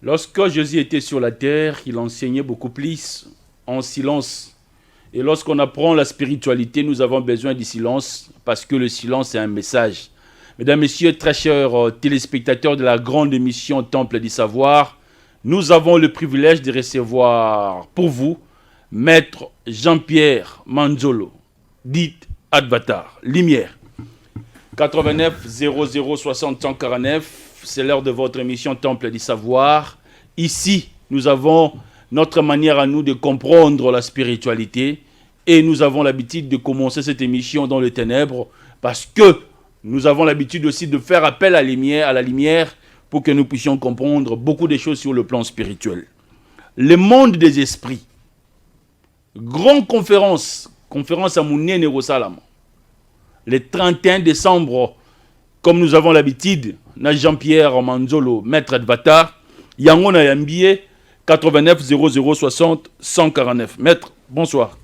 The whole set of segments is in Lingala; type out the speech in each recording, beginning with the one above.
Lorsque Jésus était sur la terre, il enseignait beaucoup plus en silence. Et lorsqu'on apprend la spiritualité, nous avons besoin du silence parce que le silence est un message. Mesdames, Messieurs, très chers téléspectateurs de la grande émission Temple du Savoir, nous avons le privilège de recevoir pour vous Maître Jean-Pierre Manzolo, dit Advatar, Lumière. 89 00 60 149, c'est l'heure de votre émission Temple du Savoir. Ici, nous avons notre manière à nous de comprendre la spiritualité et nous avons l'habitude de commencer cette émission dans les ténèbres parce que nous avons l'habitude aussi de faire appel à la lumière pour que nous puissions comprendre beaucoup de choses sur le plan spirituel. Le monde des esprits. Grande conférence à Mounien Rosalam. Le 31 décembre, comme nous avons l'habitude, na Jean-Pierre Manzolo, maître Advatar, Yangona Yambié, 89 00 60 149. Maître, bonsoir.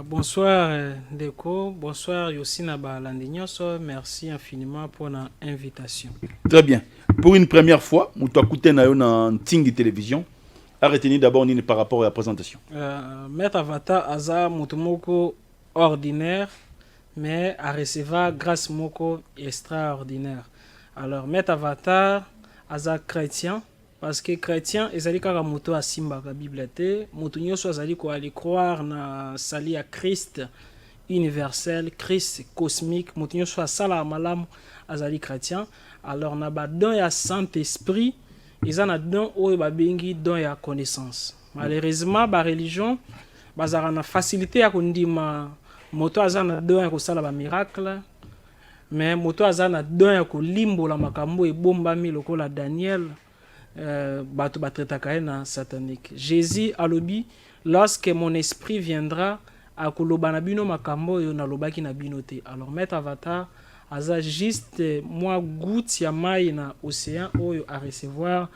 Bonsoir Deko, bonsoir Yossina Balandinyoso, merci infiniment pour l'invitation. Très bien. Pour une première fois, nous t'avons écouté dans Ting Télévision. Arrêtez-nous d'abord par rapport à la présentation. Maître Avatar Aza Mutumoko ordinaire, mais à recevoir grâce Moko extraordinaire. Alors, Maître Avatar Aza chrétien, parce que chrétien, ils allaient quand moto à Simba la Bible te, moto nyoso azali ko aller croire na sali à Christ universel, Christ cosmique, moto nyoso a sala malam azali chrétien. Alors na ba don ya Saint-Esprit, ils en a don o ba bengi don ya connaissance. Malheureusement ba religion bazara na facilité ya kondima moto azana don ya ko sala ba miracle. Mais moto azana don ya ko limbola makambo e bombami lokola Daniel. Bato batretaka na satanique. Jésus alobi, lorsque mon esprit viendra à kolobana bino makambo yo na lobaki na binote. Alors Maître Avatar aza juste moi goutte ya mai na océan oyo à recevoir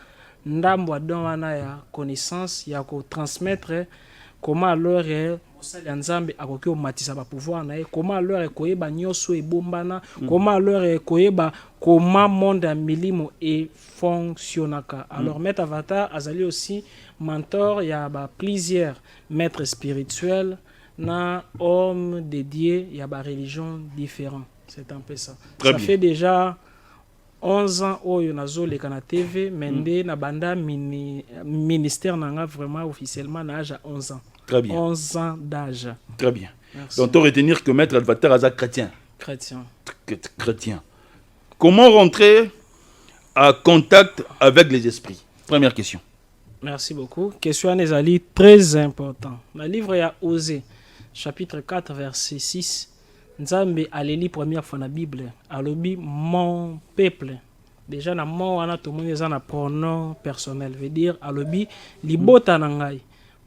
ndambo don wana ya connaissance ya ko transmettre comment alors osali nzambe akoki omatisa ba pouvoir na ye, comment alors koyeba nyoso ebombana, comment alors koyeba comment monde ya milimo et fonctionnaka. Alors Maître Avatar azali aussi mentor ya ba plusieurs maîtres spirituels na hommes dédiés ya ba religion différents. C'est un peu ça. Très ça bien. Fait déjà 11 ans oyo nazoleka na TV, mende na banda ministère nanga vraiment officiellement na âge à 11 ans. Très bien. 11 ans d'âge. Très bien. Merci. Donc, on retenir que Maître Advatar Aza chrétien. Chrétien. Chrétien. Comment rentrer à contact avec les esprits? Première question. Merci beaucoup. Question Nezali très important. Le livre ya Osée, chapitre 4, verset 6. Nzambe aleli première fois na Bible. Alobi mon peuple. Déjà na mon wana tout le monde a un pronom personnel. Veut dire alobi libota na ngai.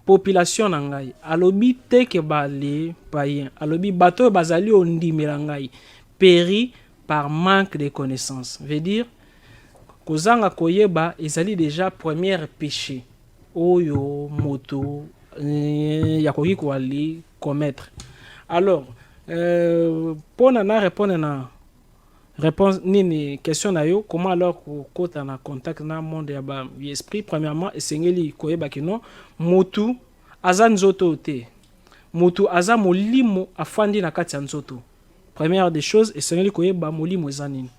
Population na ngai. Alobi teke bale païen. Alobi bato bazali ondimela ngai. Péri par manque de connaissances. Veut dire kozanga koyeba ezali déjà premier péché oyo moto ya koki ko ali commettre. Alors pour na répondre na réponse nini question na yo, comment alors ko na contact na monde ya ba esprit. Premièrement esengeli koyeba kino motu aza nzoto te, motu aza molimo afandi na kati ya nzoto. Première des choses esengeli koyeba molimo eza nini.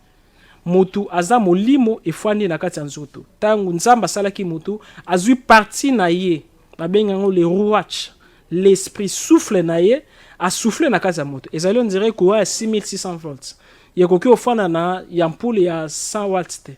Motu aza molimo efandi na kati ya nzoto. Tangu nzamba salaki motu azui parti na ye babenga ngo le rouach, l'esprit souffle na ye a soufflé na kati ya moto. Ezali on dirait courant à 6600 volts. Yekoki ofana na yampoule ya 100 watts te.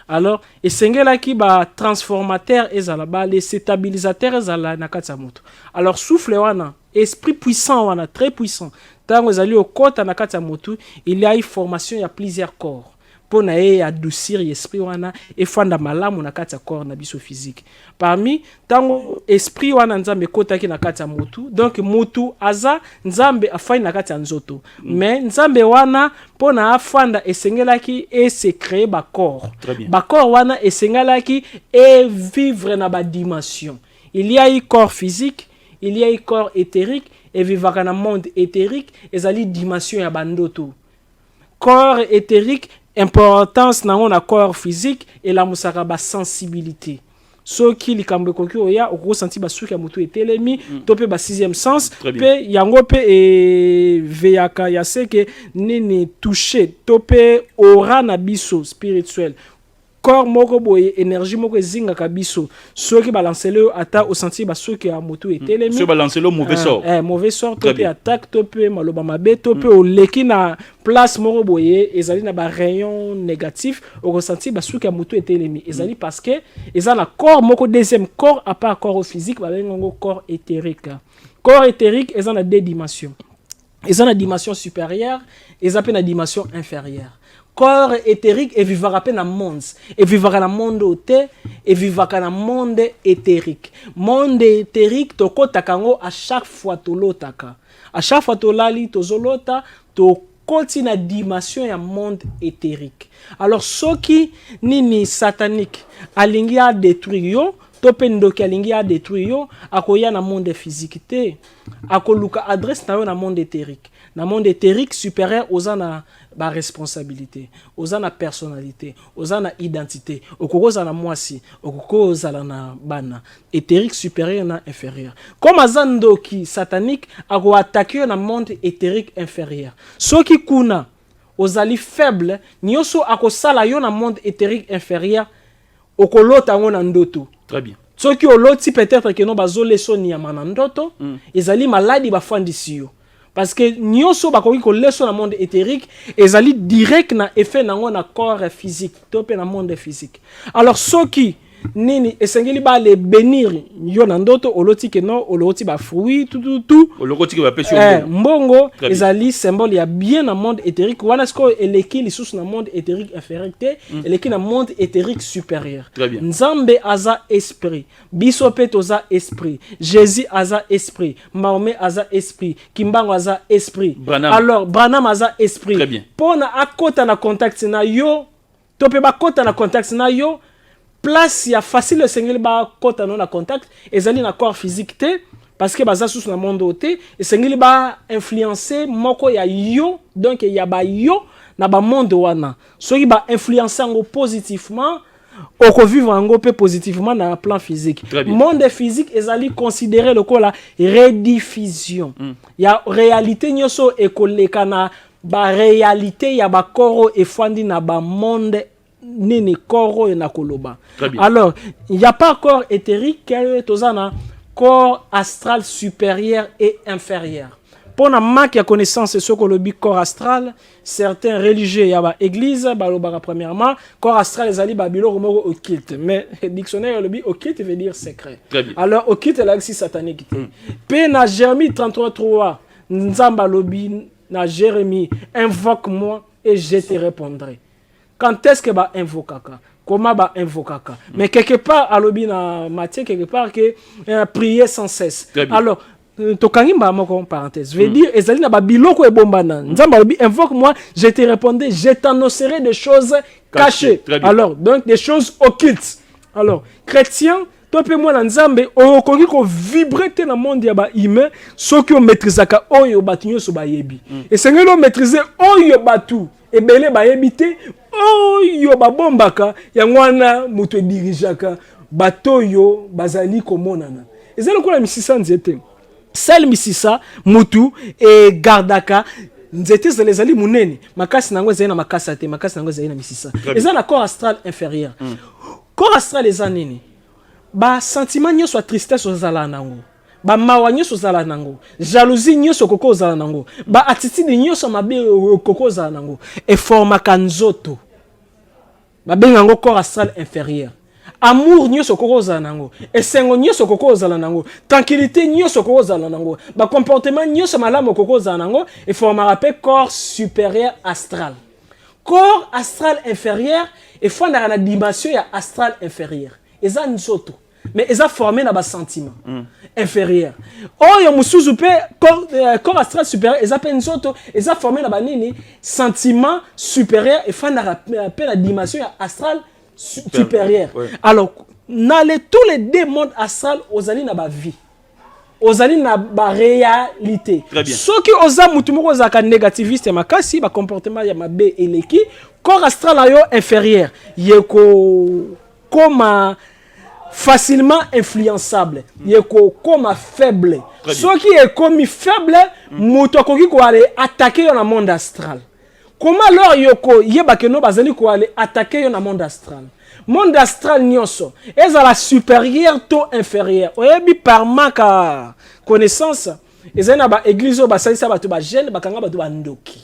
Alors esengelaki ba transformateur ezala ba les stabilisateurs ezala na kati ya moto. Alors souffle wana, esprit puissant wana, très puissant. Tango ezali okota na kati ya moto, il y a une formation ya plusieurs corps. Pour na ye adoucir l'esprit wana et fanda malamu na kati ya corps na biso physique. Parmi tango esprit wana nzambe kotaki na kati ya mutu, donc mutu aza nzambe afai na kati ya nzoto. Mais nzambe wana pona afanda esengelaki et se créer ba corps. Ba corps wana esengelaki et vivre na ba dimension. Il y a un corps physique, il y a un corps éthérique et vivre dans monde éthérique ezali dimension ya bandoto. Corps éthérique, importance na corps physique et la musaka ba sensibilité. soki likambo ekoki oya okosenti basuki ya motu etelemi to pe ba sixième sens Très bien. pe yango pe veyaka ya seke nini toucher to pe aura na biso spirituel corps moko boye énergie moko ezingaka biso soki balancele yo ata osenti basuki ya motu etelemi So balancer le mauvais sort. mauvais sort Très to pe bien. attaque to pe maloba mabe to pe oleki na place moko boye ezali na ba rayon négatif okosenti basuki ya motu etelemi ezali parce que eza na corps moko deuxième corps à part corps physique babengi yango corps éthérique. Corps éthérique eza na deux dimensions, eza na dimension supérieure eza pe na dimension inférieure. Corps éthérique et vivra pe na monde et vivra na monde ote et vivra na monde éthérique. Monde éthérique to kotakango à chaque fois to lotaka, à chaque fois to lali to zolota to koti na dimension ya monde éthérique. Alors soki nini satanique alingi a détruire yo to pe ndoki alingi a détruire yo akoya na monde physique te akoluka adresse na yo na monde éthérique. Na monde éthérique supérieur aux na ba responsabilité, aux na personnalité, aux na identité, okokoza na mwasi, okokoza na bana, éthérique supérieur na inférieur. Comme azandoki satanique ako attaquer na monde éthérique inférieur. Soki kuna ozali faible, nyoso akosala yo na monde éthérique inférieur, okolota ngo na ndoto. Très bien. Soki oloti peut-être que no bazoleso ni ya manandoto, ezali maladi bafandisi yo. Parce que nyoso bakoki ko leso na monde éthérique ezali direct na effet nango na corps physique to pe na monde physique. Alors soki nini esengeli ba le bénir yo na ndoto oloti ke no oloti ba fruit tout Olokoti va pesi mbongo ezali symbole ya bien na monde éthérique wana sko eleki lisusu na monde éthérique inférieur te eleki na monde éthérique supérieur. Très bien. Nzambe aza esprit, biso pe toza esprit, Jésus aza esprit, Mahomet aza esprit, Kimbango aza esprit. Branham. Alors Branham aza esprit. Très bien. Pona akota na contact na yo to pe ba kota na contact na yo place ya facile sengeli ba kota na contact ezali na corps physique te parce que baza sous na monde ote esengeli ba influencer moko ya yo donc ya ba yo na ba monde wana soki ba influencer ngo positivement oko vivre ngo pe positivement na plan physique. Monde physique ezali considéré le la rediffusion ya réalité nyoso ekoleka na ba réalité ya ba koro efandi na ba monde nini koro na koloba. Alors il n'y a pas corps éthérique tozana corps astral supérieur et inférieur. Pour la manque de connaissance ce que le corps astral, certains religieux y a ba église ba premièrement corps astral les ali babilo romoro occulte mais dictionnaire le occulte veut dire secret. Alors occulte là c'est satanique. Pe na Jérémie 33:3 nzamba lobi na Jérémie invoque-moi et je te répondrai. Quand est-ce que ba invokaka? Comment ba invokaka? Mais quelque part à lobi na Matthieu quelque part que prier sans cesse. Alors tokangi mba moko parenthèse veut dire ezali na ba biloko ebombana nzamba lobi invoque-moi je te répondrai je t'annoncerai des choses cachées. Alors donc des choses occultes. Alors chrétien tope moi na nzambe okoki ko vibrer te na monde ya ba humain soki o maîtrisaka oyo batu nyoso ba yebi et sengeli o maîtriser oyo batu ebele ba yebi te oyo ba bombaka ya ngwana muto dirigeaka batoyo bazali komonana ezali ko la misisa nzete sel misisa mutu e gardaka nzete zelezali munene makasi nango ezali na makasa te makasi nango ezali na misisa ezali na corps astral inférieur. Corps astral eza nini ba sentiment nyoso ya tristesse ozala nango ba mawa nyoso ozala nango jalousie nyoso koko ozala nango ba attitude nyoso mabe koko ozala nango e formaka nzoto ba benga ngo corps astral inférieur. Amour nyoso koko ozala nango esengo nyoso koko ozala nango tranquillité nyoso koko ozala nango ba comportement nyoso malamu koko ozala nango e formaka pe corps supérieur astral. Corps astral inférieur e fondaka na dimension ya astral inférieur eza nzoto mais eza formé na ba sentiment inférieur. Oyo musuzu pe corps astral supérieur eza pe nzoto eza formé na ba nini sentiment supérieur e fondaka pe na dimension ya astral supérieur. Alors tous les deux mondes astral ozali na ba vie ozali na ba réalité. Soki oza mutu moko zaka négativiste makasi ba comportement ya mabe eleki corps astral ayo inférieur yeko koma facilement influençable. Il est comme faible. Ce qui est comme faible, moto koki ko aller attaquer dans le monde astral. Comment alors yoko yeba que no bazali ko aller attaquer dans le monde astral? Monde astral nyonso, est à la supérieure to inférieure. Oyebi par maka connaissance, ezana ba église ba salisa ba to ba jeune ba kanga ba to ba ndoki.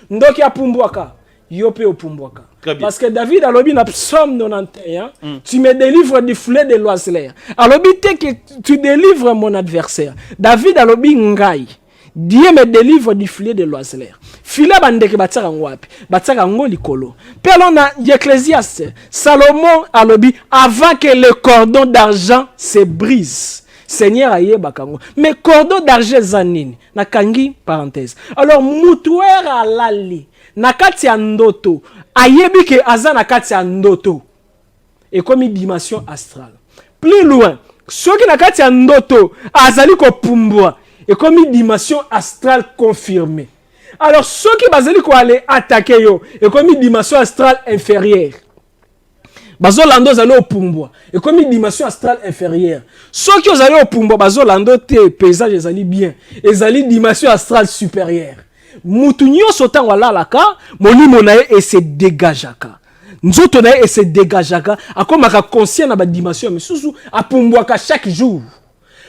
Ndoki apumbuaka, yope opumbuaka. Parce que David a lobi na Psaume 91, tu me délivres du filet de l'oiseleur. Alors que tu délivres mon adversaire. David a lobi ngai. Dieu me délivre du filet de l'oiseleur. Filet bandeke batsaka ngwapi, batsaka ngo likolo. Pelon na Ecclésiaste, Salomon a lobi avant que le cordon d'argent se brise. Seigneur aye bakango. Mais cordon d'argent zanini, na kangi parenthèse. Alors mutuer alali, na kati ya ndoto, ayebi ke aza na kati ya ndoto. Et comme une dimension astrale. Plus loin, ceux qui na kati ya ndoto, azali ko pumbwa. Et comme une dimension astrale confirmée. Alors, ceux qui basent quoi aller attaquer yo, et comme une dimension astrale inférieure. Bazo lando zalo au pumbo, et comme une dimension astrale inférieure. Ceux qui ont allé au pumbo, bazo lando te paysage ezali bien, ezali dimension astrale supérieure. Mutunyo sotan wala laka, moni monae et se dégageaka. Nzoto nae et se dégageaka, akomaka conscient na ba dimension mais susu apumboaka chaque jour.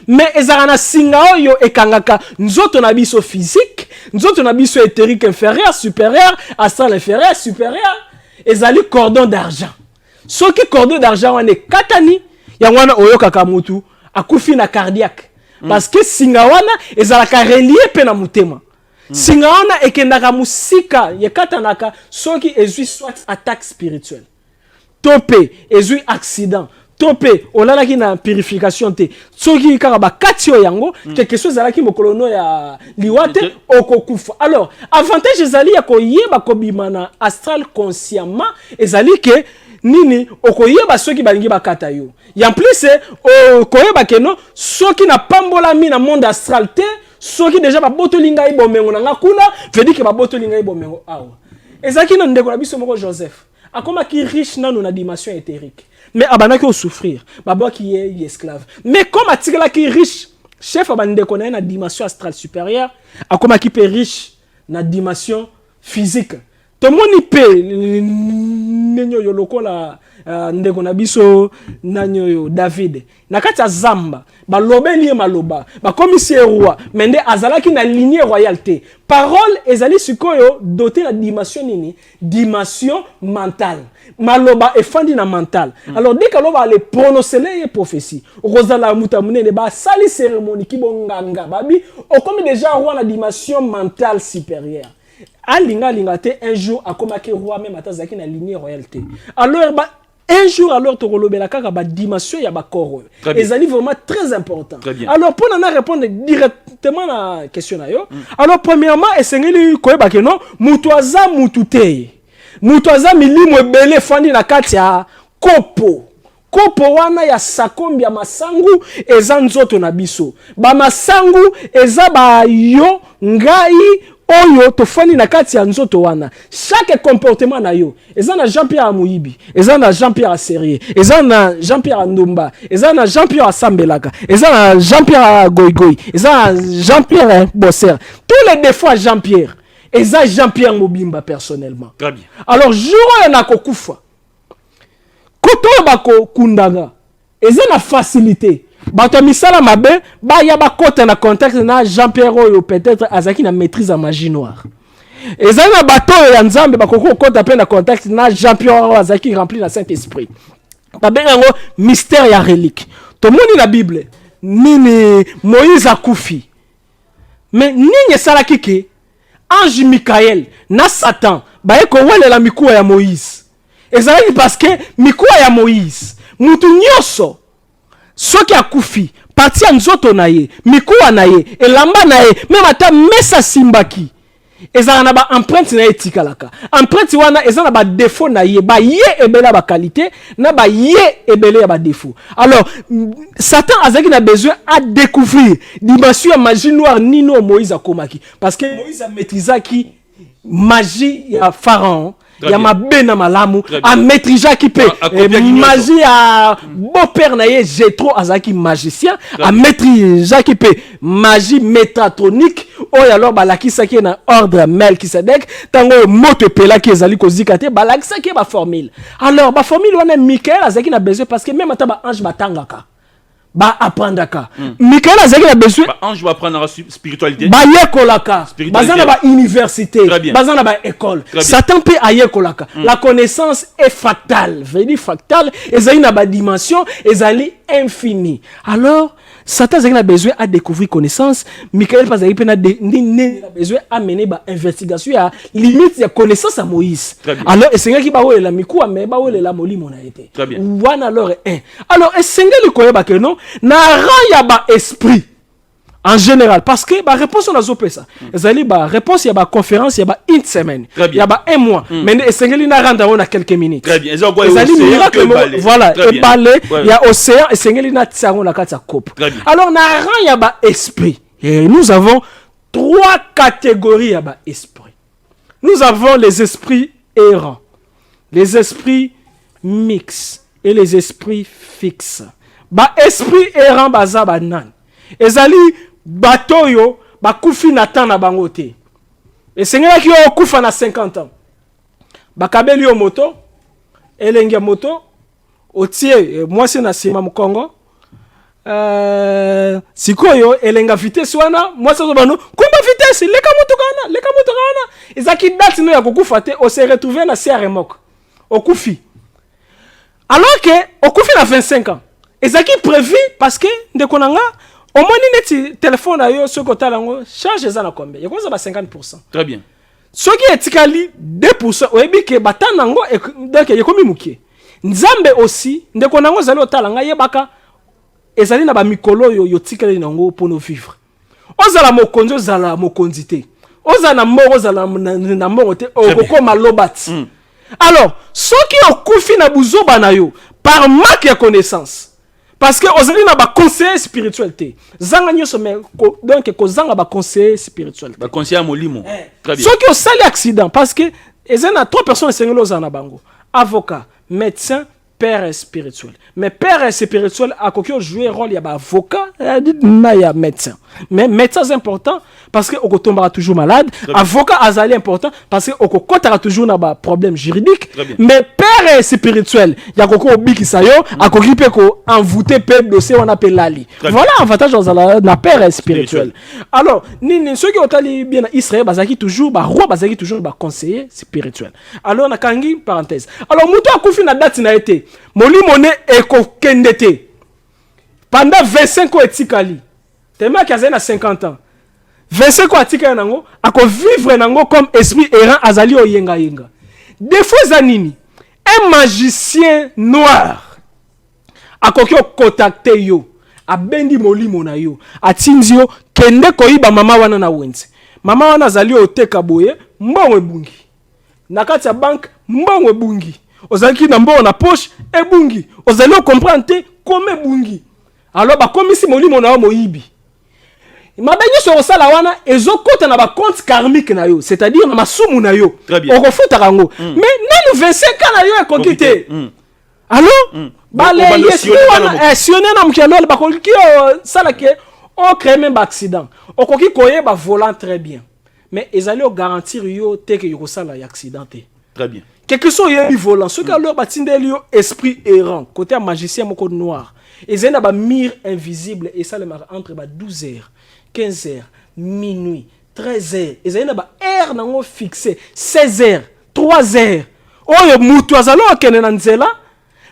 Mais ezarana singa oyo ekangaka nzoto na biso physique, nzoto na biso éthérique inférieur, supérieur, astral inférieur, supérieur, ezali cordon d'argent. Soki cordon d'argent wane katani, ya wana oyo kaka mutu akufi na cardiaque. Parce que singa wana ezalaka relié pe na mutema. Singa wana ekendaka musika yekatanaka soki ezui soit attaque spirituelle. Topé ezui accident. Topé, on a qui na purification te. Soki karaba katio yango, quelque chose ala ki mokolono ya liwate okokufa. Alors, avantage ezali ya koyeba kobimana astral consciemment ezali ke nini okoyeba soki balingi bakata yo. Et en plus okoyeba ke no soki na pambola mi na monde astral te, soki déjà ba botolinga ibomengo na ngakuna, veut dire que ba botolinga ibomengo awa. Ezaki na ndeko na biso moko Joseph. Akoma ki riche na na dimension éthérique. Mais abana qui souffrir, baba qui est esclave. Mais comme atikala qui riche, chef abande connaît na dimension astrale supérieure, akoma qui peut riche na dimension physique. Tout le monde peut nenyo yo lokola ndeko na biso nanyo yo David. Na kati ya zamba, ba lobeli maloba, ba commissaire roi, mende azalaki na lignée royauté. Parole ezali sikoyo doté la dimension nini? Dimension mentale. Maloba efandi na mental. Alors dès que l'on va aller prononcer les prophéties, Rosala Moutamune ba sali cérémonie ki bonganga babi, o comme déjà roi la dimension mentale supérieure. Alinga te un jour akomaki roi même atazaki na lignée royauté. Alors un jour alors to kolobela kaka ba dimension ya ba corps. Et ça vraiment très important. Alors pour nous répondre directement à la question na yo. Alors premièrement esengeli koyeba ke non mutoaza mutute. Mutoaza milimo ebele fandi na kati ya kopo. Kopo wana ya sakombi ya masangu eza nzoto na biso. Ba masangu eza ba yo ngai oyo tofani na kati ya nzoto wana. Chaque comportement na yo eza na Jean-Pierre Amuyibi, eza na Jean-Pierre Serrier, eza na Jean-Pierre Ndomba, eza na Jean-Pierre Sambelaka, eza na Jean-Pierre Goigoi, eza na Jean-Pierre Bosser. Tous les défauts à Jean-Pierre eza Jean-Pierre Mobimba personnellement. Très bien. Alors jour na kokufa koto bako kundaga eza na facilité. Bato misala mabe ba ya ba kota na contact na Jean-Pierre oyo peut-être azaki na maîtrise en magie noire. Eza na bato ya nzambe bakoko kota pe na contact na Jean-Pierre oyo azaki rempli na Saint-Esprit. Ba bengo mystère ya relique. To moni na Bible nini Moïse akufi. Mais nini sala kike ange Michael na Satan ba eko wele la mikuwa ya Moïse. Ezali parce que mikuwa ya Moïse mutu nyoso soki akufi parti ya nzoto na ye mikuwa na ye elamba na ye même ata mesa simbaki ezala na ba empreinte na ye tikalaka empreinte wana ezala na ba défaut na ye ba ye ebele ba qualité na ba ye ebele ya ba défaut. Alors Satan azaki na besoin à découvrir dimension ya magie noire nino Moïse akomaki parce que Moïse a maîtrisaki magie ya Pharaon ya mabe na malamu a maîtriser qui peut magie à beau père na ye Jétro azaki magicien a maîtriser qui peut magie métatronique o alors balakisa ki na ordre Melkisedek tango moto pela ki ezali kozika te balakisa ki ba formule alors ba formule wana Michael azaki na besoin parce que même ata ba ange batangaka ba apprendaka Michael azaki na besoin ba ange va apprendre la spiritualité ba yekolaka bazana ba université bazana ba école Satan peut ayekolaka la connaissance est fractale veut dire fractale ezali na ba dimension ezali infini alors Satan a besoin à découvrir connaissance. Michael pas besoin à mener ba investigation à limite ya connaissance à Moïse. Alors et Seigneur qui ba la miku mais ba la moli mon a été. One alors un. Alors et Seigneur le koyeba que non na ran ya ba esprit. En général, parce que la réponse on a zopé ça. La réponse il y a une conférence, il y a une semaine, il y a un mois. Mais il y a on a quelques minutes. Très bien. Voilà, et balai, il y a océan et il y a tiaron la carte coupe. Alors il y a un esprit. Et nous avons 3 catégories à esprit. Nous avons les esprits errants, les esprits mixtes et les esprits fixes. Esprit errant baza banan. Ezali batoyo bakufi na temps na bango te. Et Seigneur qui o kufa na 50 ans. Bakabeli yo moto, elenge moto, otie moi c'est na sima Congo. Sikoyo elenga vitesse wana, moi c'est bano, kumba vitesse, leka moto kana. Ezaki date no ya kokufa te, o se retrouver na CRMOK. Okufi. Alors que okufi na 25 ans. Ezaki prévu parce que ndekonanga au moins neti téléphone na yo soko talango charge za na combien ya kwanza ba 50%. Très bien. Soki etikali 2% oyebi ke batanango donc yekomi mukie. Nzambe aussi ndekonango zali otalanga yebaka ezali na ba mikolo yo tikali nango pour vivre. Ozala mokonzo zala mokonzi te. Ozala na moro zala na moro te okokoma lobati. Alors, soki okufi na buzoba na yo par manque de connaissance. Parce que aujourd'hui na ba conseiller spiritualité. Zanga nyoso mais donc ko zanga ba conseiller spiritualité. Ba conseiller molimo. Très bien. Soki o sali accident parce que ezana 3 personnes sengelo zana bango. Avocat, médecin, père spirituel. Mais père spirituel a koki jouer rôle ya ba avocat, na ya médecin. Mais médecin c'est important parce que oko tombera toujours malade, avocat azali important parce que oko kotara toujours na ba problème juridique. Mais père spirituel, ya koko obiki sayo, akoki pe ko envoûter pe dossier on appelle lali. Voilà avantage na père spirituel. Alors, ni ceux qui otali bien Israël bazaki toujours ba roi bazaki toujours ba conseiller spirituel. Alors na kangi parenthèse. Alors muto akufi na date na été. Molimo ne eko kendete. Pendant 25 ans etikali. Tellement qu'il y a 50 ans. 25 ans etikali nango, ako vivre nango comme esprit errant azali o yenga yenga. Des fois zanini, un magicien noir akoki o contacter yo, abendi molimo na yo, atinzi yo kende koyiba mama wana na wenze. Mama wana azali o teka boye, mbongo ebungi. Nakati ya bank, mbongo ebungi. Ozalaki na mbongo na poche, ebungi. Ozali o comprendre te comme ebungi. Alors ba komisi molimo na yo moyibi. Mabenyo sur sala wana ezokota na ba compte karmique na yo, c'est-à-dire na masumu na yo. Okofuta kango. Mais nanu 25 ans na yo ekokite. Alors bale yesu wana sioné na mkialo ba koki sala ke o créer même accident. Okoki koye ba volant très bien. Mais ezali o garantir yo te ke yo sala accident te. Très bien. Quelque chose est volant. Ce que alors batindeli yo esprit errant, côté magicien moko noir. Ezena ba mire invisible et ça le entre ba 12h, 15h, minuit, 13h. Ezena ba heure nango fixé, 16h, 3h. Oyo mutu azalo akene na nzela,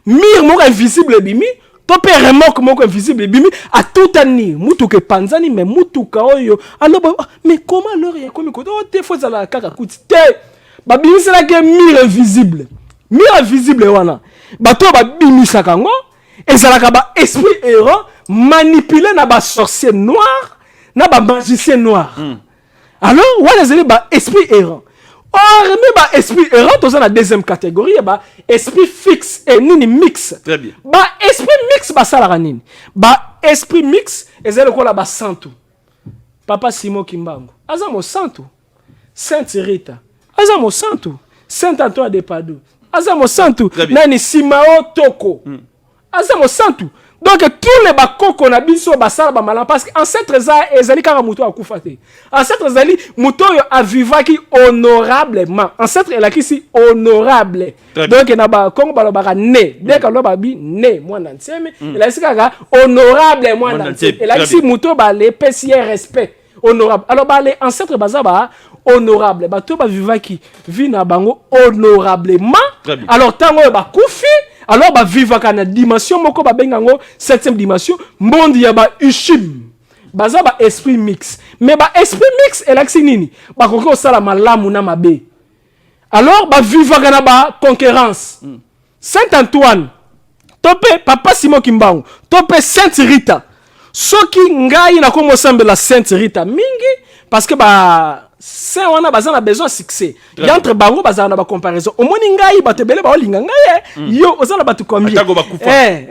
mire moko invisible bimi, to pe remorque moko invisible bimi a tout ani, mutu ke panzani mais mutu ka oyo. Alors mais comment alors ya komi ko te faut za la kaka kuti te. Ba bimisela ke mire invisible. Mire invisible wana. Ba to ba bimisa kango. Ezalaka ba esprit errant manipulé na ba sorcier noir, na ba magicien noir. Alors, wana ezali ba esprit errant. Or, mais ba esprit errant, toza na deuxième catégorie, ba esprit fixe et nini mix. Très bien. Ba esprit mix ba salaka nini. Ba esprit mix ezali ko la ba santu. Papa Simon Kimbangu. Aza mo santu. Sainte Rita. Aza mo santu. Saint Antoine de Padoue azamo santu nani Simao Toko azamo santu. Donc tous les bakoko na biso basala ba malin parce que ancêtre za ezali kaka muto akufa te. Ancêtre ezali muto yo avivaki honorablement. Ancêtre elaki si honorable. Donc na ba kongo balobaka ne dès que lo babi ne mwana nseme elaki kaka honorable mwana nseme. Elaki si muto ba le pesi respect honorable. Alors ba les ancêtres bazaba honorable. Ba to ba vivaki vi na bango honorablement. Alors tango ba kufi alors ba vivaka na dimension moko ba bengango 7e dimension monde ya ba ushim baza ba esprit mix mais ba esprit mix elaksi nini ba koko sala malamu na mabe alors ba vivaka na ba concurrence Saint Antoine topé papa Simon Kimbangu topé Sainte Rita soki ngai na komo sambela Sainte Rita mingi parce que ba c'est on a besoin de succès. Il y a entre bango bazana na ba comparaison. Au moni ngai batebele ba olinga ngai yo ozala batu combien.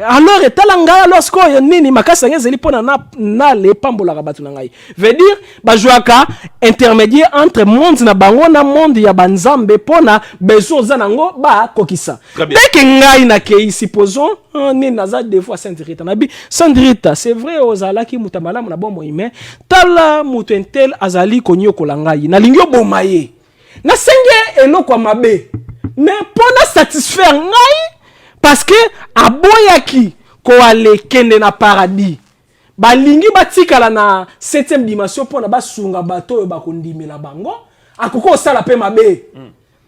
Alors etala ngai lorsque nini makasa ngezeli pona na le pambola ka batu ngai. Veut dire ba jouaka intermédiaire entre monde na bango na monde ya banzambe pona besoin zanango ba kokisa. Dès que ngai na kei supposons ni naza des fois Sainte Rita nabi Sainte Rita c'est vrai ozala ki mutamala na bombo ime tala mutu entel azali konyo kolanga na lingyo bomaye na senge eloko mabe mais pona satisfaire ngai parce que aboyaki ko ale kende na paradis ba lingi batikala na 7e dimension pona basunga bato ba kondimela bango akoko sala pe mabe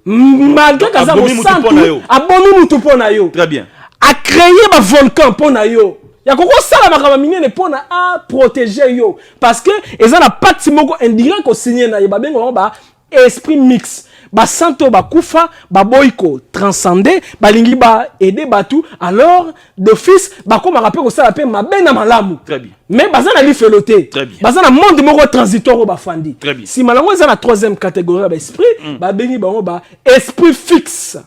malgré kaza mo santu abomi mutu pona yo très bien a créer ba volcan pona yo ya koko sala makaba minene pona a protéger yo parce que ezana parti moko indirect ko signer na ba bengo ba esprit mix ba santo ba kufa ba boyko transcender ba lingi ba aider batu alors d'office ba ko ma rappel ko sala pe mabe na malamu très bien mais bazana li feloté bazana monde moko transitoire ba fandi si malango ezana 3e catégorie ba esprit ba bengi bango ba esprit fixe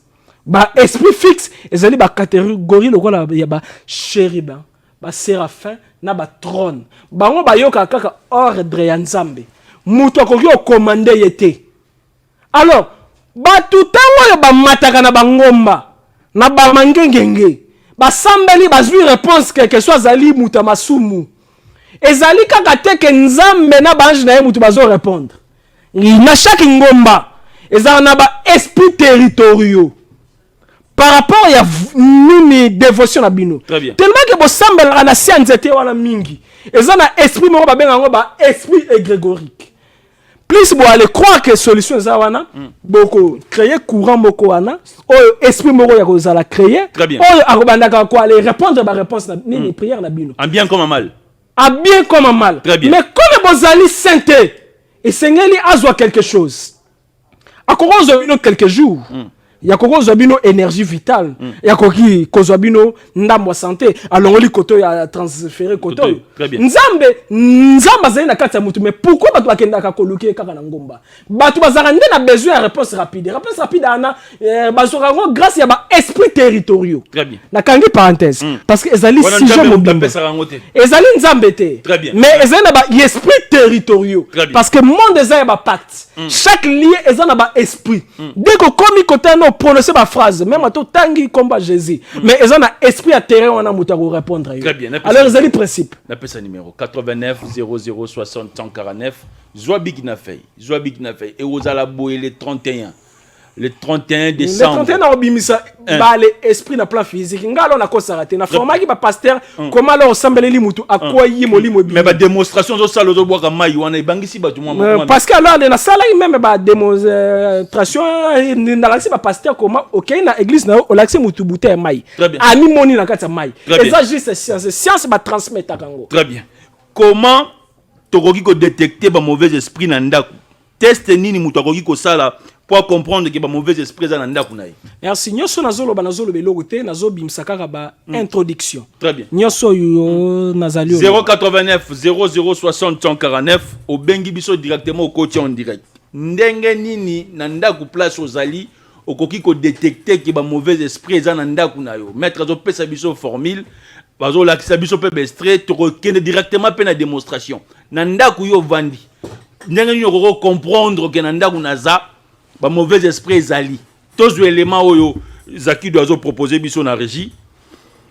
ba esprit fixe ezali ba catégorie lokola ya ba chérubin ba séraphin na ba trône bango ba yoka kaka ordre ya nzambe muto akoki o commander yete alors ba tutango yo ba mataka na bangomba na ba mangengenge ba sambeli bazui réponse quelque soit zali muta masumu ezali kaka teke nzambe na ba ange na ye mutu bazo répondre na chaque ngomba ezala na ba esprit territoriaux par rapport à une dévotion à bino. Tellement que bo sambela na science était wana mingi. Ezana esprit moko ba benga ngo ba esprit égrégorique. Plus bo aller croire que solution za wana boko créer courant moko wana o esprit moko ya kozala créer o akobandaka ko aller répondre ba réponse na ni prière na bino. En bien comme en mal. En bien comme en mal. Mais comme bozali sainté et sengeli azwa quelque chose. Akorozo bino quelques jours. Ya koko zobino énergie vitale ya koki kozobino ndamwa santé alongoli koto ya transférer koto nzambe zali na kati ya mutu mais pourquoi batu bakenda ka koluki kaka na ngomba batu bazaka nde na besoin ya réponse rapide ana bazoka ngo grâce ya ba esprit territoriaux na kangi parenthèse parce que ezali sujet mobimba ezali nzambe te mais ezali na ba esprit territoriaux parce que monde ezali ba pacte chaque lieu ezali na ba esprit dès que komi kote no prononcer ma phrase même to tangi combat Jésus mais ils ont un esprit à terrain on a muta ko répondre alors ils ont le principe na pesa numéro 89 00 60 149 Zoa Big na fay et aux ala boye le 31 décembre le 31 obimisa ba le esprit na plan physique ngalo na ko sarate na format ki ba pasteur comment alors sambeleli mutu akoyi molimo mais ba démonstration zo salo zo boka mai wana ibangisi ba tuma parce que alors na sala même ba démonstration na laxi ba pasteur comment OK na église na o laxi mutu bouteille mai ami moni na kata mai et ça juste science ba transmettre kango très bien comment tokoki ko détecter ba mauvais esprit na ndaku test nini mutu akoki ko sala pour comprendre que ba mauvais esprit za na ndaku na ye merci nyoso nazolo beloko te nazobimisa kaka ba introduction très bien nyoso yo nazali 089 00 60 149 au bengi biso directement au coach en direct ndenge nini na ndaku place ozali okoki ko détecter que ba mauvais esprit za na ndaku na yo maître zo pesa biso formule bazo la biso pe bestre to kende directement pe na démonstration na ndaku yo vandi ndenge nini okoko comprendre que na ndaku na za ba mauvais esprit ezali tous les éléments oyo Zaki doit proposer biso na régie.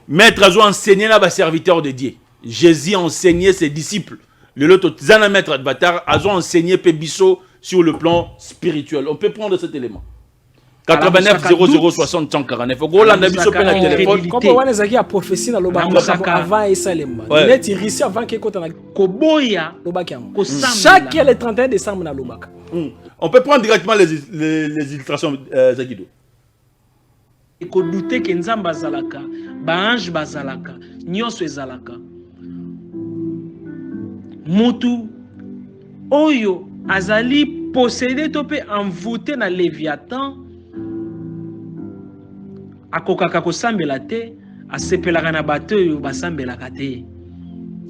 Maître a enseigné na ba serviteur de Dieu. Jésus a enseigné ses disciples. Le lot zana maître Advatar a enseigné pe biso sur le plan spirituel. On peut prendre cet élément. 89 00 60 149. Golanda biso pe na téléphone. Comme on ezaki a prophétie na lobaka avant esalema. Net ici avant que kota na koboya lobaka. Chaque le 31 décembre na lobaka. On peut prendre directement les illustrations Zakido. Et ko douter que nzamba azalaka, ba ange bazalaka, nyonso ezalaka. Mutu oyo azali possédé topé envoûté na Léviathan akokaka kosambela te asepelaka na bato oyo basambelaka te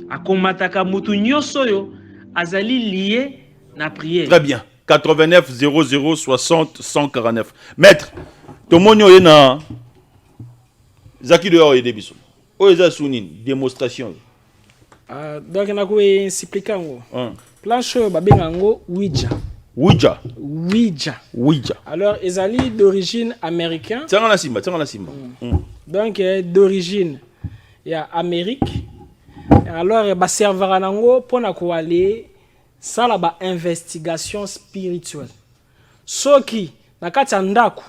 akomataka mutu nyonso oyo azali lié na prière. Très bien. 89 00 60 149. Maître, tomoni oyo na Zaki de oyo debiso. Oyo za sunini démonstration. Donc na ko expliquer ngo. Planche babenga ngo Ouija. Ouija. Alors ezali d'origine américain. Tiens la simba. Donc d'origine ya Amérique. Alors ba servera nango pona ko aller sala ba investigation spirituelle. Soki na kati ndako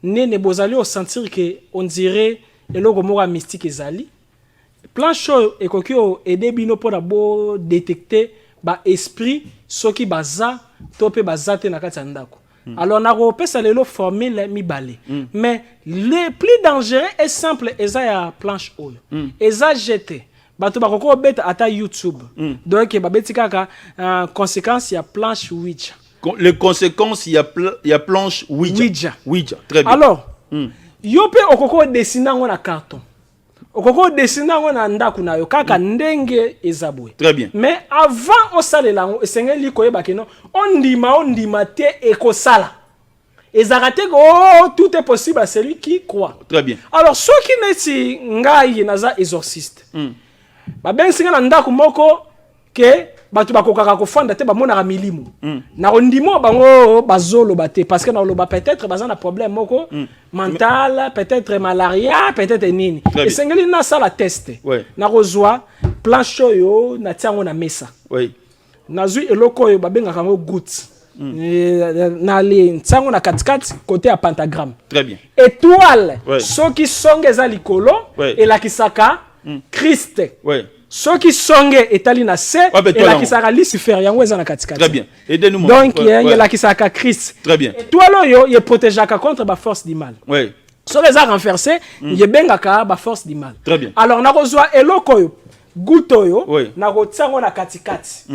nene bozali au sentir que on dirait eloko moko mystique ezali. Planche ekoki o aider bino pona bo détecter ba esprit soki baza topé bazate na kati ndako. Alors na repesa lelo formule mibale. Mais le plus dangereux et simple eza ya planche oyo. Eza jeté. Bato bakoko beta ata YouTube. Donc ba beti kaka conséquence ya planche Ouija. Les conséquences il y a planche Ouija. Très bien. Alors yope okoko dessiner ngo na carton. Okoko dessiner ngo na ndako na yo kaka ndenge ezabwe. Très bien. Mais avant o salela ngo esengeli koyeba ke non on ndima te ekosala. Ezarate ko tout est possible à celui qui croit. Très bien. Alors ceux qui neti ngai naza exorciste. Ba ben singa na ndako moko ke batu bakokaka kofanda te ba mona milimo. Na ondimo bango bazolo bate parce que na loba peut-être bazana problème moko mental, peut-être malaria, peut-être nini. Et sengeli na sala test. Na rozwa planche yo na tiango na mesa. Oui. Na zui eloko yo ba benga kango goutte. Na le tiango na katikati côté à pentagramme. Très bien. Étoile. Ceux qui sont les likolo et la kisaka Christ. Ceux qui sont etali na se et la kisaka Lucifer yango eza na katikati. Très bien. Aidez-nous. Donc il y a la kisaka Christ. Très bien. Étoile yo il protégeaka contre ba force du mal. Oui. Ceux les a renversés, il bengaka ba force du mal. Très bien. Alors na kozwa eloko yo guto yo na kotiango na katikati.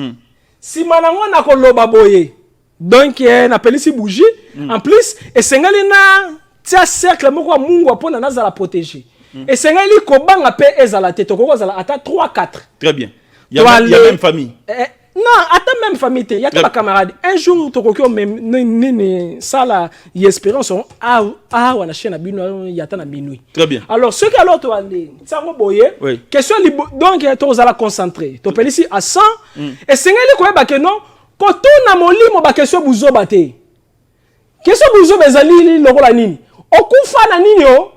Si manango na koloba boye. Donc na pelisi bougie en plus et sengali na tia cercle moko mungu apona naza la protéger. Et sengali kobanga pe ezala te toko zala ata 3-4. Très bien. Il y a même famille. Non, ata même famille te, il y a pas camarade. Un jour toko ko même sala y espérance wana chena bino yata na minuit. Très bien. Alors ceux qui alors to aller tsango boye question donc to zala concentré. To pelisi à 100 et sengali ko ba ke non koto na molimo ba question buzo bate. Question buzo bezali lokola nini? Okufa na nini yo?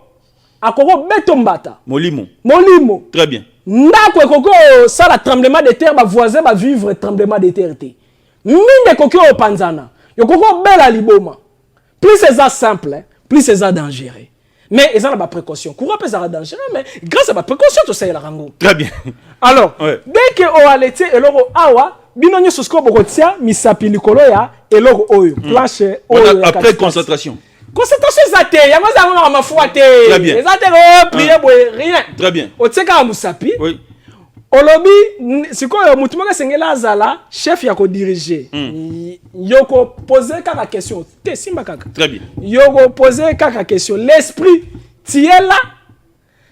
Akoko beto mbata. Molimo. Très bien. Ndako ekoko ça la tremblement de terre ba voisin ba vivre tremblement de terre te. Minde koko panzana. Yokoko bela liboma. Plus c'est simple, plus c'est dangereux. Mais ils ont la précaution. Courant peut ça dangereux mais grâce à la précaution tout ça il la rango. Très bien. Alors, dès que o alete eloko awa bino nyo sosko bokotia misapi likolo ya eloko oyo. Planche oyo. Après concentration. Concentration zate, yango zango ma foi te. Très bien. Zate prier boye rien. Très bien. Otseka musapi. Oui. Olobi siko mutu moko sengela azala chef ya ko diriger. Yoko poser kaka question. Te simba kaka. Très bien. Yoko poser kaka question. L'esprit tu es là.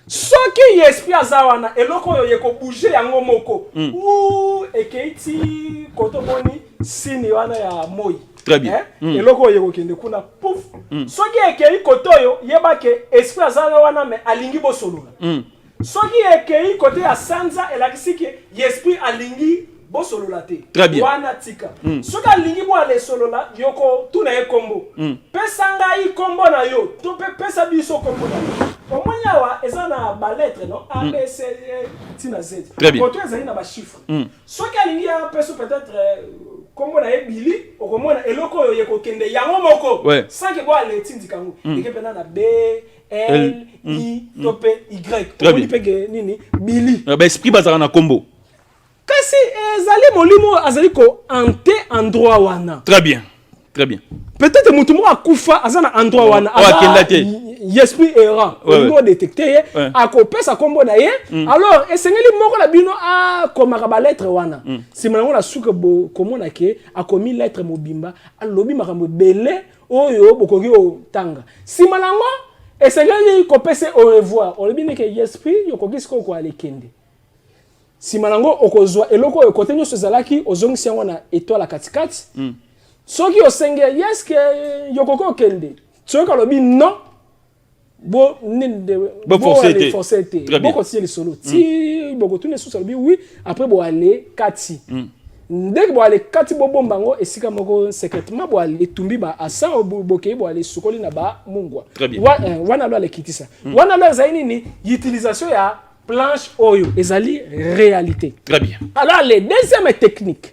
Soki esprit azawana eloko yo yeko bouger yango moko. Ou ekeiti koto boni sini wana ya moi. Très bien. Eloko yeko kende kuna pouf. Soki ekei koto yo yeba ke esprit azana wana me alingi bosolula. Soki ekei kote ya sanza elakisi ke esprit alingi bon solo la te. Très bien. Wana tika. Soka lingi bo ale solo la yoko tu na e combo. Pesa ngai combo na yo. To pesa biso combo na yo. Omanya wa eza na ba lettre non A B C T na Z. Très bien. Quand tu es na ba chiffre. Soka lingi ya peso peut-être combo na e bili okomona eloko yo yeko kende yango moko. Ouais. Sans que bo ale tindika ngo. Ekepena na B L I tope Y. Très bien. Pege nini bili. Ba esprit bazara na combo. Kasi ezali molimo azali ko ante endroit wana. Très bien. Très bien. Peut-être mutumo akufa azana endroit wana. Esprit errant. On doit détecter ako pesa kombo na ye. Alors esengeli moko la bino a komaka ba lettre wana. Si manango la suka bo komona ke akomi lettre mobimba alobi makambo belé oyo bokoki o tanga. Si manango esengeli ko pese au revoir. On lebi ne ke esprit yokoki siko ko alekende. Si manango okozwa eloko yo kote nyoso zalaki ozongisi yango na étoile katikati soki osenge yeske yokoko kende soki alobi non bo forcété bo ko tieli solo ti bo ko tune sous alobi oui après bo aller kati ndek bo aller kati bo bombango esika moko secrètement bo aller tumbi ba asa bo ke bo aller sukoli na ba mungwa wana lo ale kitisa wana lo zaini ni utilisation ya planche oyo ezali réalité. Très bien. Alors les deuxième technique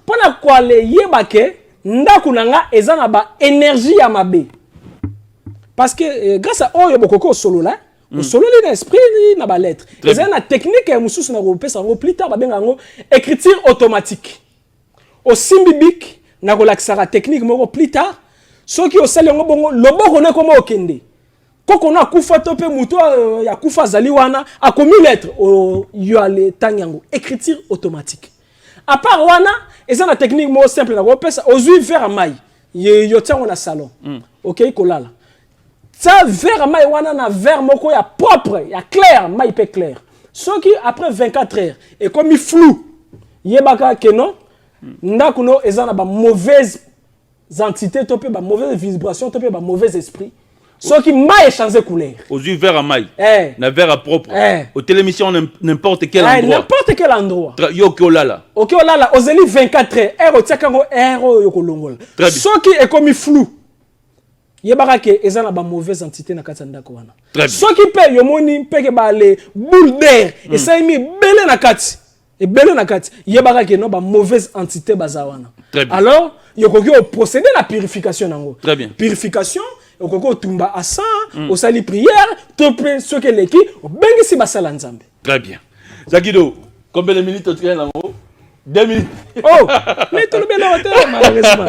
pour la quoi les yebake ndaku nanga ezana ba énergie ya mabe parce que grâce à oyo bokoko solo là solo li na esprit na ba lettre ezana technique ya mususu na kopesa ngo plus tard ba benga ngo écriture automatique au simbibic na relaxera technique moko plus tard soki osali ngo bongo loboko na komo okende koko na kufa to pe muto ya kufa zali wana akomi lettre yo ale tanyango écriture automatique à part wana ezana technique mo simple na ko pesa ozui vers mai yo tiango na salon OK kolala ça vers mai wana na vers moko ya propre ya clair mai pe clair soki après 24 heures et comme il flou yebaka que non ndakuno ezana ba mauvaise entité to pe ba mauvaise vibration to pe ba mauvais esprit. Ce qui m'a changé couleur. Aux yeux vert à maille. Na vert à propre. Au télémission n'importe quel endroit. N'importe quel endroit. Yo kolala. OK olala ozeli 24 heures. Ero tiakango ero yo kolongola. Ce qui est comme flou. Yebaka ke ezana ba mauvaise entité na kati ndako wana. Ce qui peut yomoni peke ba le boule d'air et ça mi belé na kati. Et belé na kati. Yebaka ke no ba mauvaise entité bazawana. Alors yokoki o procéder la purification nango. Très bien. Purification au koko tumba asa au sali prière topé ce que l'équipe au bengisi basala nzambe. Très bien. Zakido, combien de minutes tu as là haut? 2 minutes. Oh, mais tout le bien hôtel malheureusement.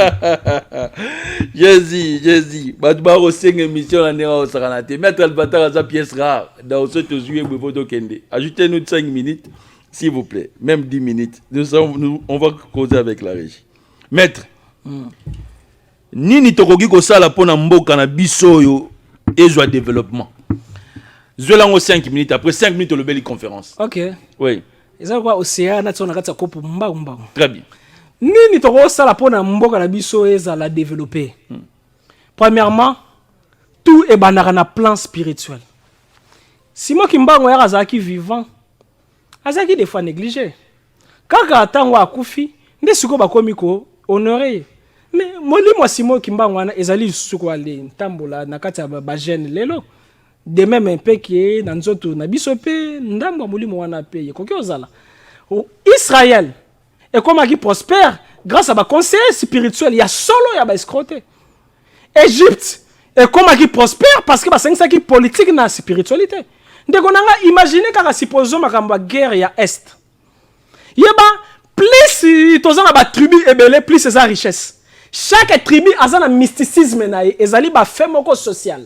Jésus. Batba au 5 émissions l'année au Saranate. Maître Albatar à sa pièce rare dans ce que jouer Bevodo Kende. Ajoutez-nous 5 minutes s'il vous plaît, même 10 minutes. On va causer avec la régie. Maître. Nini tokoki ko sala pona mboka na biso yo ezwa développement. Zolango 5 minutes après 5 minutes le belle conférence. OK. Oui. Eza kwa océan na tsona katsa kopo mba. Très bien. Nini toko sala pona mboka na biso eza la développer. Premièrement, tout est banara na plan spirituel. Si moi kimbango ya azaki vivant, azaki des fois négligé. Kaka atango akufi, nde siko bakomi ko honorer. Mais molimo simo kimbango wana ezali suko ale ntambola na kati ya ba jeune lelo de même un peu qui na nzoto na biso pe ndambo molimo wana pe koki ozala Israël et comme qui prospère grâce à ba conseil spirituel ya solo ya ba escroté. Égypte et comme qui prospère parce que ba sengisa ki politique na spiritualité. Ndeko nanga imaginer kaka supposons makambo guerre ya est. Yeba plus tozana ba tribu ebele plus sa richesse. Chaque tribu a un mysticisme na ezali ba fait moko social.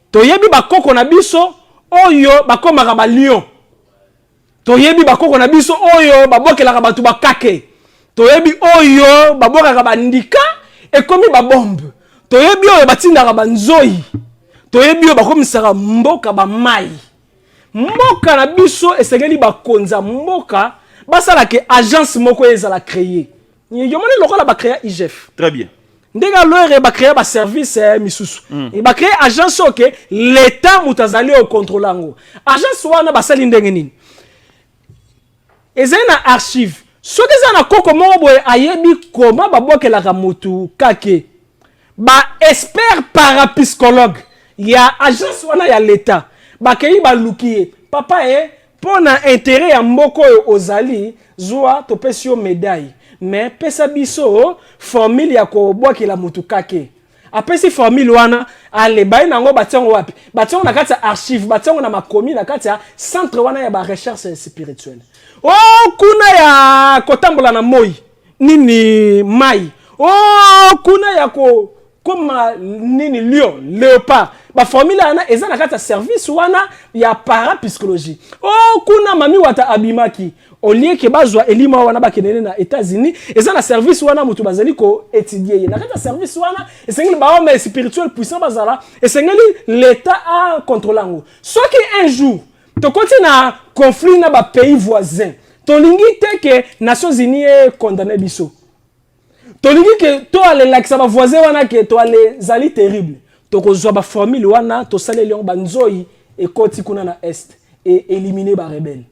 Toyebi ba koko na biso oyo ba komaka ba lion. Toyebi ba koko na biso oyo ba bokelaka batu ba kake. Toyebi oyo ba bokaka ba ndika et komi ba bombe. Toyebi oyo batindaka ba nzoyi. Toyebi oyo ba komisaka mboka ba mai. Mboka na biso esengeli ba konza mboka basala ke agence moko ezala créer. Yomone lokola ba créer IGF. Très bien. Ndega lore ba créer ba service misusu. Et ba créer agence OK l'état mutazali au contrôlango. Agence wana basali ndenge nini. Ezena archive. Ce que ça n'a koko mobo ayebi comment baboke la kamutu kake. Ba expert parapsychologue. Il y a agence wana ya l'état. Ba kei ba lukiye. Papa pour na intérêt ya mboko ozali zwa to pesio médaille. Mais pesa biso formule ya ko boke la mutu kake. Apesi formule wana ale bayi nango batongo wapi. Batongo na kati ya archive, batongo na makomi na kati ya centre wana ya ba recherche spirituelle. Oh kuna ya kotambola na moi nini mai. Oh kuna ya ko koma nini lion léopard. Ba formule wana eza na kati ya service wana ya parapsychologie. Oh kuna mami wata abimaki. Au lieu que bazwa elima wana ba kenene na États-Unis, eza na service wana mutu bazali ko étudier. Na kati service wana esengeli ba homme spirituel puissant bazala, esengeli l'état a contrôlango. Soit que un jour to continue na conflit na ba pays voisins. To lingi te que Nations Unies condamné biso. To lingi que to ale lakisa ba voisins wana que to ale zali terrible. To kozwa ba formule wana to saleli on banzoi e koti kuna na est et éliminer ba rebelle.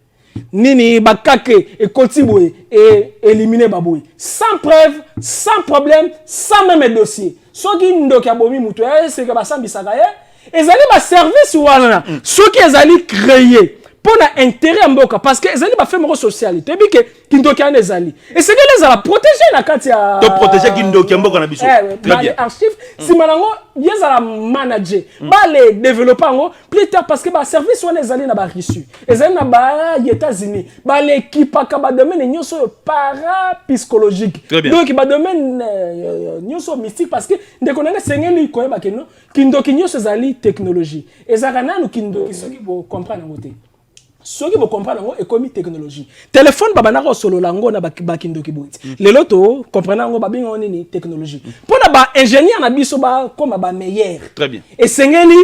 Nini bakake et kotiboy et éliminer baboy sans preuve, sans problème, sans même dossier. Ce qui ndoki abomi mutu c'est que ba sambisaka ezali ba service wana ce qui ezali créé pour na intérêt mboka parce que ezali ba faire social te bi que kindoki an ezali et c'est que les ala protéger la kati ya to protéger kindoki mboka na biso très bien archive si manango yezala manager ba les développer ngo plus tard parce que ba service wana ezali na ba reçu ezali na ba États-Unis ba l'équipe ka ba domaine nyoso parapsychologique donc ba domaine nyoso mystique parce que ndeko nanga sengeli koyeba ke no kindoki nyoso ezali technologie ezaka nanu kindoki soki bo comprendre ngote. Ce qui vous comprenez, c'est comme technologie. Téléphone, babana ko solo lango na bakindo kibuti. Les loto comprenant ngo babinga oni technologie. Pour na ba ingénieur na biso ba comme ba meilleur. Très bien. Et sengeli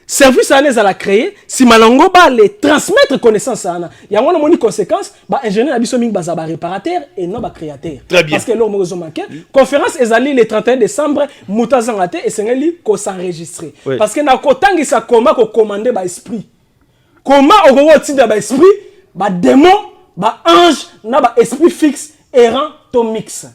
service à l'aise à la créer, si malango ba les transmettre connaissance ana. Ya ngona moni conséquence, ba ingénieur na biso mingi ba réparateur et non ba créateur. Très bien. Parce que leur mozo manqué. Conférence ezali le 31 décembre mutazangate et sengeli ko s'enregistrer. Oui. Parce que na kotangi sa koma ko commander ba esprit. Comment on va utiliser ba esprit, ba démon, ba ange, na ba esprit fixe errant to mix.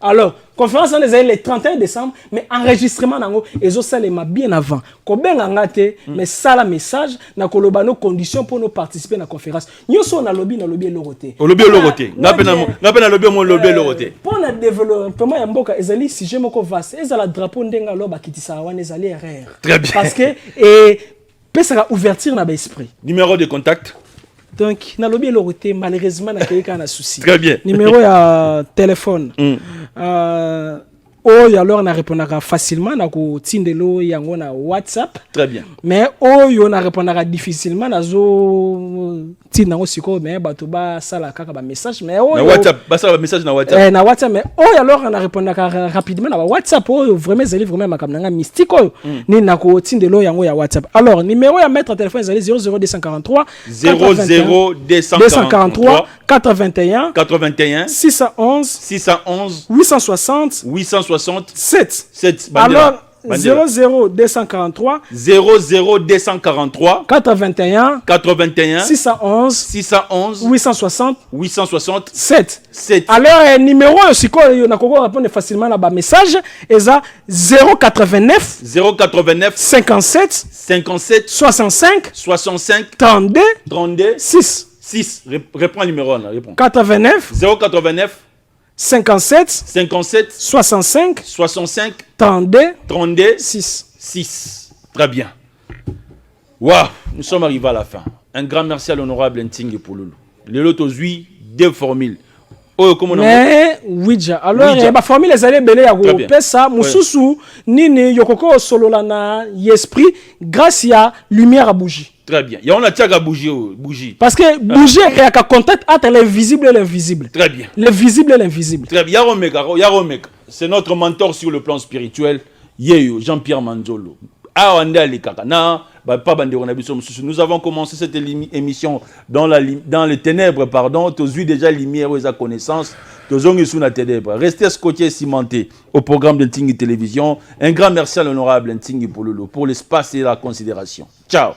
Alors, conférence on est le 31 décembre, mais enregistrement nango ezo salema bien avant. Ko benga ngate, mais ça la message na koloba nos conditions pour nous participer na conférence. Nyoso na lobby loroté. O lobby loroté. Ngapena lobby mo lobby loroté. Pour le développement ya mboka ezali sujet moko vaste, ezala drapeau ndenga loba kitisa wana ezali erreur. Très bien. Parce que et ça ouverture na l'esprit. Numéro de contact. Donc na lobby loroté malheureusement na quelqu'un a souci. Très bien. Numéro ya téléphone. Oyo alors na répondra facilement na ko tindelo yango na WhatsApp. Très bien. Mais oyo na répondra difficilement na zo tinango siko mais bato ba sala kaka ba message mais oyo na WhatsApp ba sala message na WhatsApp. Na WhatsApp mais oyo alors na répondra rapidement na WhatsApp oyo vraiment zeli vraiment makamnanga mystique oyo ni na ko tindelo yango ya WhatsApp. Alors numéro ya mettre téléphone zeli 00243 243 81 611 860 7. Alors 00243 81 611 860 7. Alors numéro siko na koko répondre facilement na ba message eza 089 57 65 32 6. Réponds le numéro là, réponds. 89 57 65 32 6. Très bien. Waouh, nous sommes arrivés à la fin. Un grand merci à l'honorable Ntingi Pouloulou. Le loto zui deux formules. Oh, comment on mais Ouija. Alors, il y a une formule les années belé à pesa mususu nini yokoko solola na esprit grâce à lumière à bougie. Très bien. Il y a une tiaga bougie. Parce que bougie est un contact entre l'invisible et l'invisible. Très bien. Le visible et l'invisible. Très bien. Yaromeka. C'est notre mentor sur le plan spirituel. Yeyo, Jean-Pierre Manzolo. Nous avons commencé cette émission dans les ténèbres, pardon. Tu as vu déjà lumière ou connaissance. Restez scotché et cimenté au programme de Ntingi Télévision. Un grand merci à l'honorable Ntingi Pouloulou pour l'espace et la considération. Ciao.